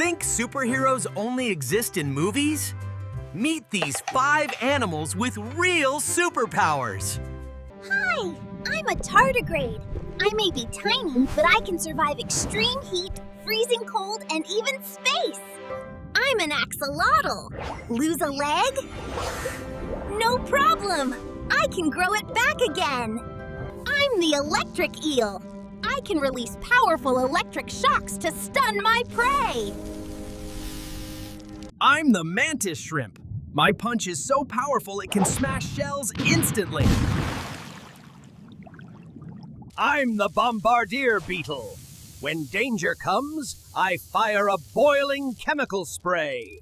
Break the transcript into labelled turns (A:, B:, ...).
A: Think superheroes only exist in movies? Meet these 5 animals with real superpowers.
B: Hi, I'm a tardigrade. I may be tiny, but I can survive extreme heat, freezing cold, and even space. I'm an axolotl. Lose a leg? No problem. I can grow it back again. I'm the electric eel. I can release powerful electric shocks to stun my prey.
A: I'm the mantis shrimp. My punch is so powerful it can smash shells instantly. I'm the bombardier beetle. When danger comes, I fire a boiling chemical spray.